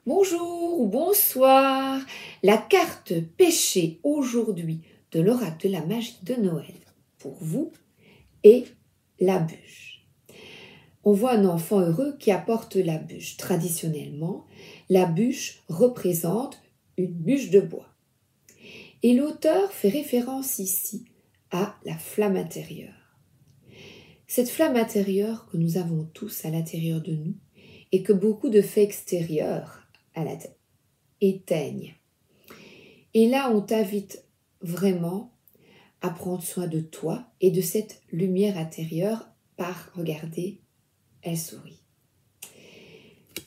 Bonjour ou bonsoir. La carte pêchée aujourd'hui de l'oracle de la magie de Noël pour vous est la bûche. On voit un enfant heureux qui apporte la bûche. Traditionnellement, la bûche représente une bûche de bois. Et l'auteur fait référence ici à la flamme intérieure. Cette flamme intérieure que nous avons tous à l'intérieur de nous et que beaucoup de faits extérieurs à la tête éteignent. Et là, on t'invite vraiment à prendre soin de toi et de cette lumière intérieure par regarder, elle sourit.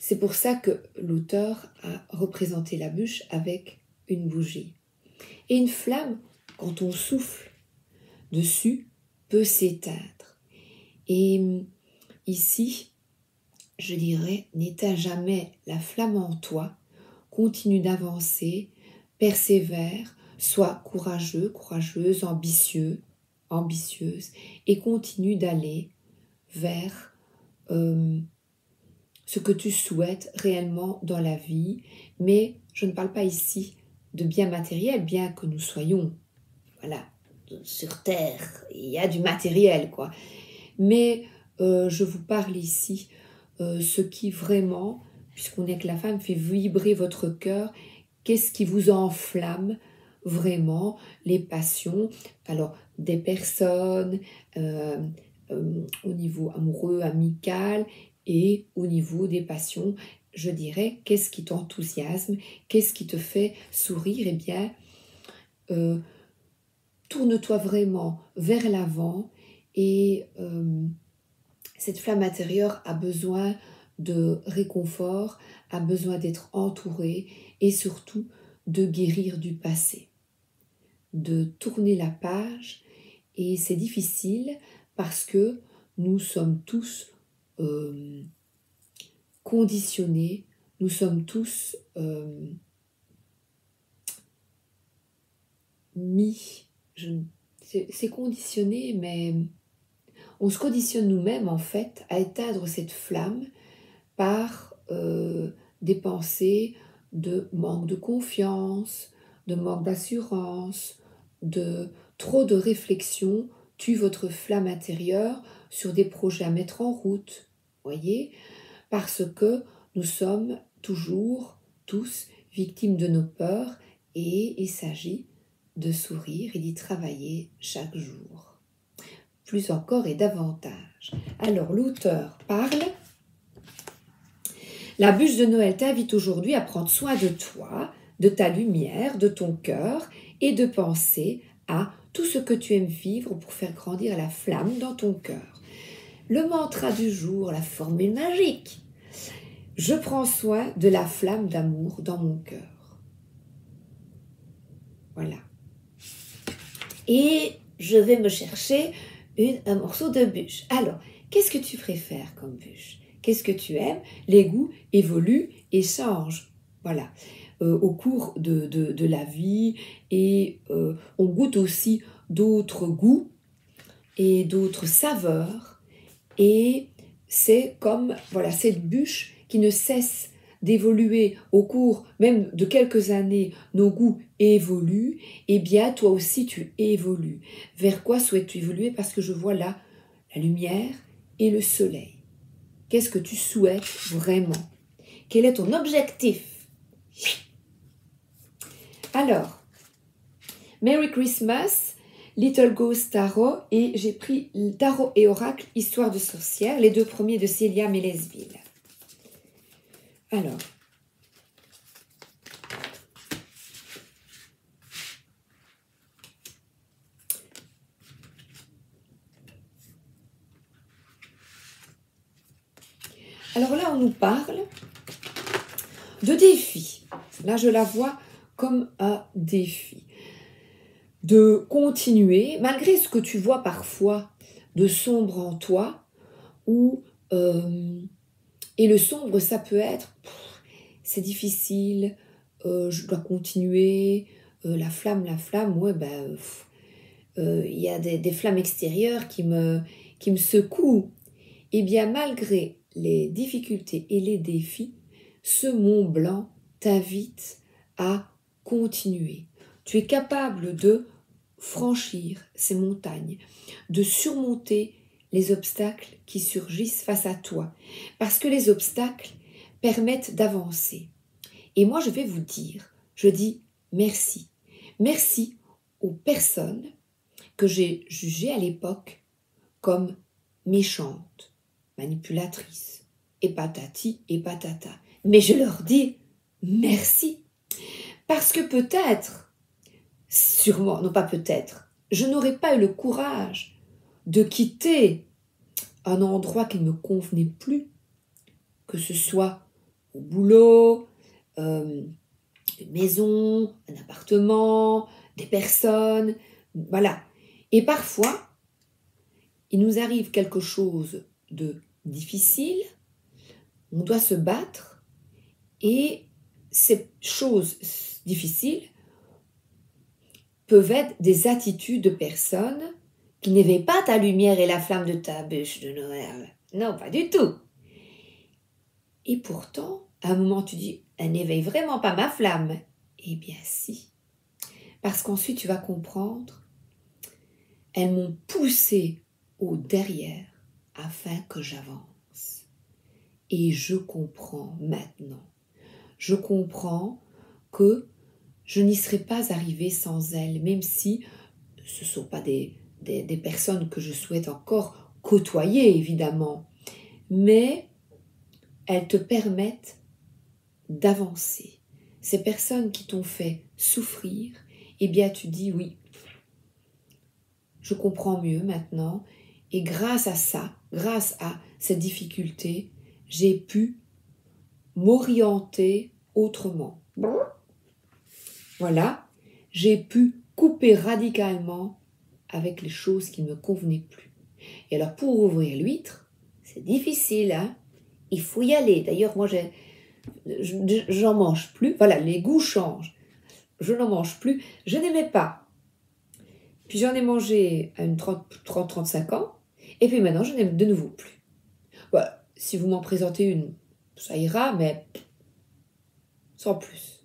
C'est pour ça que l'auteur a représenté la bûche avec une bougie. Et une flamme, quand on souffle dessus, peut s'éteindre. Et ici, je dirais, n'éteins jamais la flamme en toi, continue d'avancer, persévère, sois courageux, courageuse, ambitieux, ambitieuse, et continue d'aller vers ce que tu souhaites réellement dans la vie. Mais je ne parle pas ici de biens matériels, bien que nous soyons, voilà, sur Terre, il y a du matériel, quoi. Mais je vous parle ici ce qui vraiment, puisqu'on est que la femme, fait vibrer votre cœur, qu'est-ce qui vous enflamme vraiment, les passions, alors des personnes au niveau amoureux, amical et au niveau des passions, je dirais, qu'est-ce qui t'enthousiasme, qu'est-ce qui te fait sourire, eh bien, tourne-toi vraiment vers l'avant et cette flamme intérieure a besoin de réconfort, a besoin d'être entourée et surtout de guérir du passé, de tourner la page. Et c'est difficile parce que nous sommes tous conditionnés, nous sommes tous c'est conditionné, mais on se conditionne nous-mêmes en fait à éteindre cette flamme par des pensées de manque de confiance, de manque d'assurance, de trop de réflexion tue votre flamme intérieure sur des projets à mettre en route, voyez, parce que nous sommes toujours tous victimes de nos peurs et il s'agit de sourire et d'y travailler chaque jour, plus encore et davantage. Alors l'auteur parle. La bûche de Noël t'invite aujourd'hui à prendre soin de toi, de ta lumière, de ton cœur et de penser à tout ce que tu aimes vivre pour faire grandir la flamme dans ton cœur. Le mantra du jour, la formule magique. Je prends soin de la flamme d'amour dans mon cœur. Voilà. Et je vais me chercher un morceau de bûche. Alors, qu'est-ce que tu préfères comme bûche ? Qu'est-ce que tu aimes ? Les goûts évoluent et changent. Voilà. Au cours de la vie et on goûte aussi d'autres goûts et d'autres saveurs et c'est comme voilà cette bûche qui ne cesse d'évoluer au cours même de quelques années, nos goûts évoluent, et bien toi aussi tu évolues. Vers quoi souhaites-tu évoluer ? Parce que je vois là la lumière et le soleil. Qu'est-ce que tu souhaites vraiment ? Quel est ton objectif ? Alors, Merry Christmas, Little Ghost Tarot, et j'ai pris Tarot et Oracle, Histoire de sorcière, les deux premiers de Célia Mélesville. Alors, là, on nous parle de défi. Là, je la vois comme un défi. De continuer, malgré ce que tu vois parfois de sombre en toi, et le sombre, ça peut être, c'est difficile, je dois continuer, la flamme, ouais, il y a des flammes extérieures qui me secouent. Et bien malgré les difficultés et les défis, ce Mont Blanc t'invite à continuer. Tu es capable de franchir ces montagnes, de surmonter les obstacles qui surgissent face à toi, parce que les obstacles permettent d'avancer. Et moi, je vais vous dire, je dis merci. Merci aux personnes que j'ai jugées à l'époque comme méchantes, manipulatrices, et patati et patata. Mais je leur dis merci. Parce que peut-être, sûrement, non pas peut-être, je n'aurais pas eu le courage de quitter un endroit qui ne me convenait plus, que ce soit au boulot, une maison, un appartement, des personnes, voilà. Et parfois, il nous arrive quelque chose de difficile, on doit se battre, et ces choses difficiles peuvent être des attitudes de personnes qui n'éveillent pas ta lumière et la flamme de ta bûche de Noël. Non, pas du tout. Et pourtant, à un moment, tu dis, elle n'éveille vraiment pas ma flamme. Eh bien, si. Parce qu'ensuite, tu vas comprendre, elles m'ont poussé au derrière afin que j'avance. Et je comprends maintenant. Je comprends que je n'y serais pas arrivée sans elles, même si ce ne sont pas des personnes que je souhaite encore côtoyer, évidemment. Mais elles te permettent d'avancer. Ces personnes qui t'ont fait souffrir, eh bien tu dis oui, je comprends mieux maintenant. Et grâce à ça, grâce à cette difficulté, j'ai pu m'orienter autrement. Voilà, j'ai pu couper radicalement avec les choses qui ne me convenaient plus. Et alors pour ouvrir l'huître, c'est difficile, hein? Il faut y aller. D'ailleurs, moi, j'en mange plus. Voilà, les goûts changent. Je n'en mange plus. Je n'aimais pas. Puis j'en ai mangé à une 30-35 ans. Et puis maintenant, je n'aime de nouveau plus. Voilà, si vous m'en présentez une, ça ira, mais sans plus.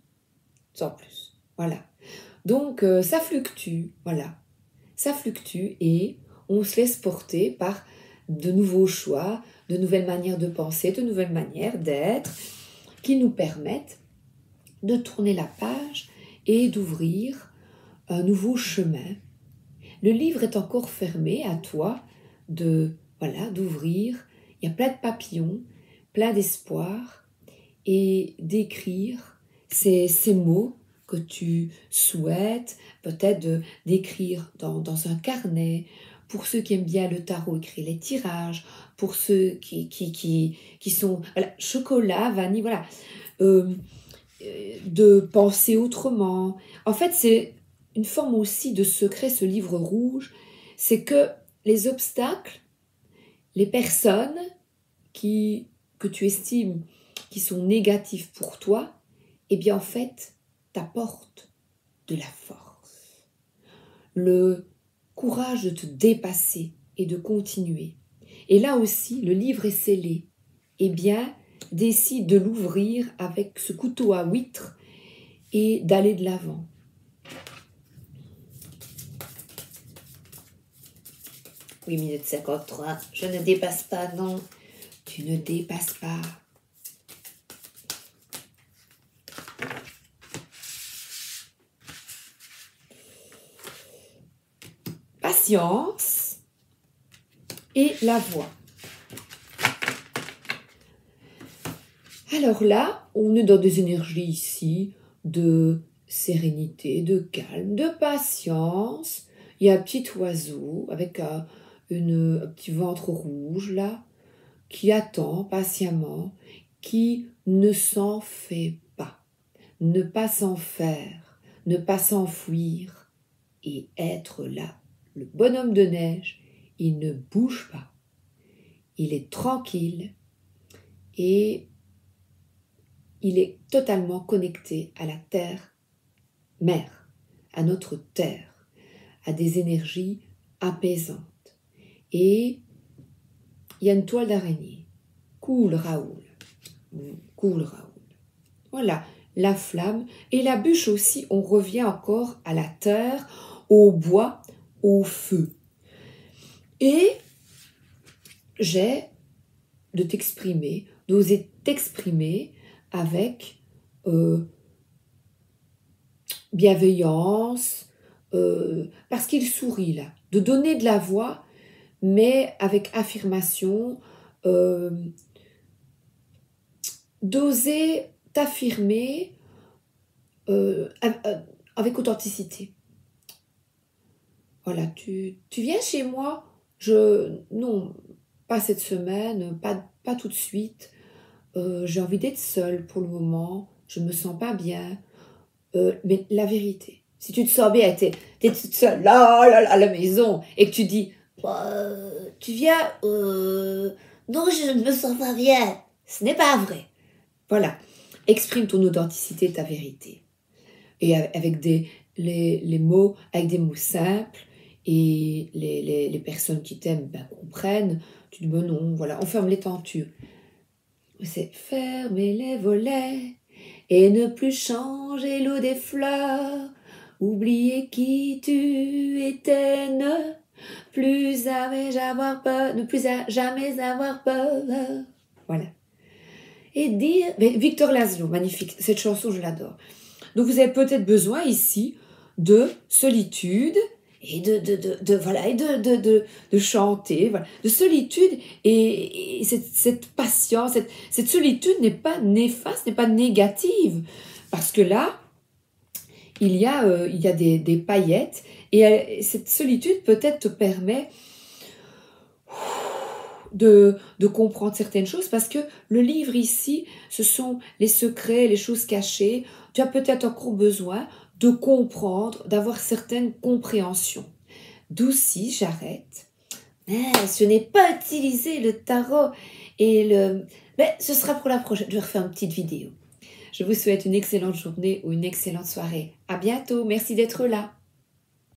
Sans plus. Voilà. Donc, ça fluctue. Voilà. Ça fluctue et on se laisse porter par de nouveaux choix, de nouvelles manières de penser, de nouvelles manières d'être qui nous permettent de tourner la page et d'ouvrir un nouveau chemin. Le livre est encore fermé, à toi d'ouvrir. Il y a plein de papillons, plein d'espoir et d'écrire ces mots que tu souhaites, peut-être d'écrire dans un carnet. Pour ceux qui aiment bien le tarot, écrire les tirages. Pour ceux qui sont chocolat, vanille, voilà. De penser autrement. En fait, c'est une forme aussi de secret, ce livre rouge. C'est que les obstacles, les personnes que tu estimes qui sont négatifs pour toi, eh bien en fait, t'apportent de la force. Le courage de te dépasser et de continuer. Et là aussi, le livre est scellé. Eh bien, décide de l'ouvrir avec ce couteau à huître et d'aller de l'avant. Oui, 8 minutes 53, je ne dépasse pas, non, tu ne dépasses pas. Patience et la voix. Alors là, on est dans des énergies ici de sérénité, de calme, de patience. Il y a un petit oiseau avec un petit ventre rouge là, qui attend patiemment, qui ne s'en fait pas, ne pas s'en faire, ne pas s'enfuir et être là. Le bonhomme de neige, il ne bouge pas. Il est tranquille et il est totalement connecté à la terre-mère, à notre terre, à des énergies apaisantes. Et il y a une toile d'araignée. Cool Raoul. Cool Raoul. Voilà, la flamme. Et la bûche aussi, on revient encore à la terre, au bois, au feu. Et j'ai de t'exprimer, d'oser t'exprimer avec bienveillance, parce qu'il sourit là, de donner de la voix, mais avec affirmation, euh, d'oser t'affirmer avec authenticité. Voilà, tu viens chez moi, non, pas cette semaine, pas tout de suite. J'ai envie d'être seule pour le moment, je me sens pas bien. Mais la vérité, si tu te sens bien, t'es toute seule là, à la maison, et que tu dis, tu viens, non, je ne me sens pas bien, ce n'est pas vrai. Voilà, exprime ton authenticité, ta vérité. Et avec les mots, avec des mots simples, et les personnes qui t'aiment comprennent. Tu dis, ben non, voilà, on ferme les tentures. C'est fermer les volets et ne plus changer l'eau des fleurs. Oublier qui tu étais, ne plus jamais avoir peur, ne plus jamais avoir peur. Voilà. Et dire, mais Victor Laszlo, magnifique, cette chanson je l'adore. Donc vous avez peut-être besoin ici de solitude et voilà, et de chanter, voilà, de solitude, et cette patience, cette solitude n'est pas néfaste, n'est pas négative, parce que là, il y a des paillettes, et cette solitude peut-être te permet de comprendre certaines choses, parce que le livre ici, ce sont les secrets, les choses cachées. Tu as peut-être encore besoin de comprendre, d'avoir certaines compréhensions. Douci, j'arrête. Je n'ai pas utilisé le tarot et mais ce sera pour la prochaine. Je vais refaire une petite vidéo. Je vous souhaite une excellente journée ou une excellente soirée. À bientôt. Merci d'être là.